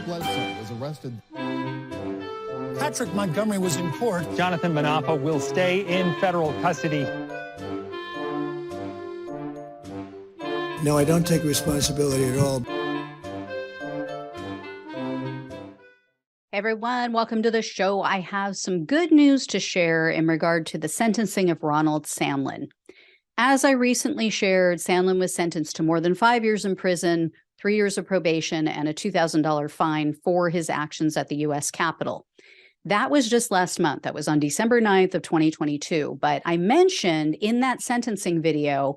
Bledsoe was arrested. Patrick Montgomery was in court. Jonathan Manapa will stay in federal custody. No, I don't take responsibility at all. Hey everyone, welcome to the show. I have some good news to share in regard to the sentencing of Ronald Sandlin. As I recently shared, Sandlin was sentenced to more than 5 years in prison, 3 years of probation, and a $2,000 fine for his actions at the U.S. Capitol. That was just last month. That was on December 9th of 2022. But I mentioned in that sentencing video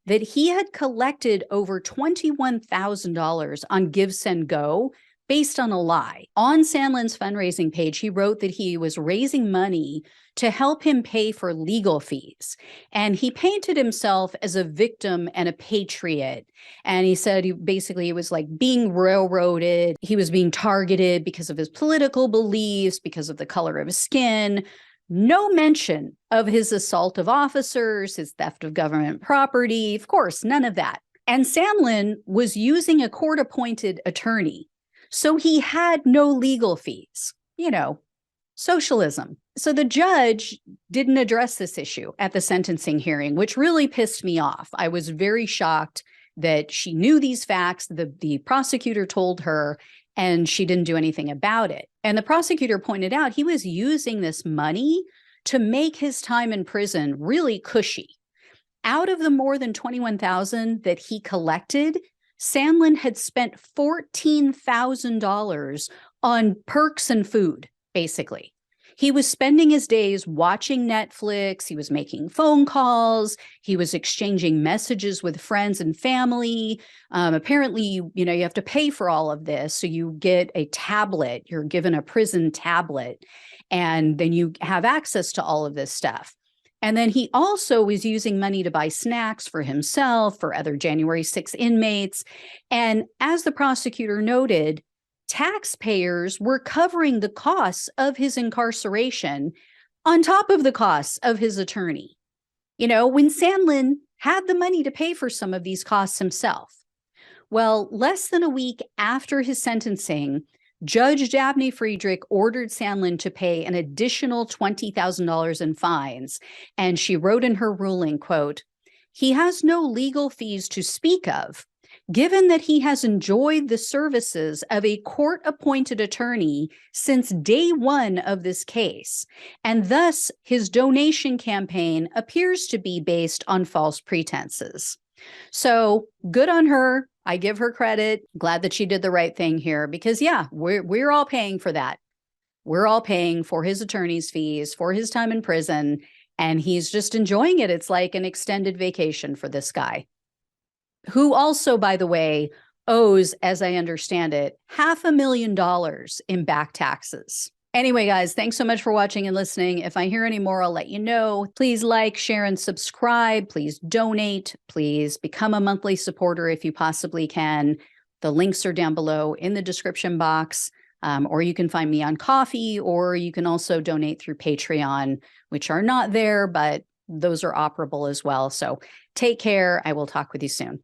that he had collected over $21,000 on Give, Send, Go based on a lie. On Sandlin's fundraising page, he wrote that he was raising money to help him pay for legal fees. And he painted himself as a victim and a patriot. And he said he was like being railroaded. He was being targeted because of his political beliefs, because of the color of his skin. No mention of his assault of officers, his theft of government property. Of course, none of that. And Sandlin was using a court-appointed attorney. So he had no legal fees, socialism. So the judge didn't address this issue at the sentencing hearing, which really pissed me off. I was very shocked that she knew these facts, the prosecutor told her, and she didn't do anything about it. And the prosecutor pointed out he was using this money to make his time in prison really cushy. Out of the more than $21,000 that he collected, Sandlin had spent $14,000 on perks and food, basically. He was spending his days watching Netflix. He was making phone calls. He was exchanging messages with friends and family. Apparently, you have to pay for all of this. So you get a tablet. You're given a prison tablet, and then you have access to all of this stuff. And then he also was using money to buy snacks for himself, for other January 6 inmates. And as the prosecutor noted, taxpayers were covering the costs of his incarceration on top of the costs of his attorney. When Sandlin had the money to pay for some of these costs himself. Well, less than a week after his sentencing, Judge Dabney Friedrich ordered Sandlin to pay an additional $20,000 in fines. And she wrote in her ruling, quote, "He has no legal fees to speak of, given that he has enjoyed the services of a court-appointed attorney since day one of this case, and thus his donation campaign appears to be based on false pretenses." So good on her. I give her credit. Glad that she did the right thing here because, we're all paying for that. We're all paying for his attorney's fees, for his time in prison, and he's just enjoying it. It's like an extended vacation for this guy, who also, by the way, owes, as I understand it, $500,000 in back taxes. Anyway, guys, thanks so much for watching and listening. If I hear any more, I'll let you know. Please like, share, and subscribe. Please donate. Please become a monthly supporter if you possibly can. The links are down below in the description box, or you can find me on Ko-fi, or you can also donate through Patreon, which are not there, but those are operable as well. So take care. I will talk with you soon.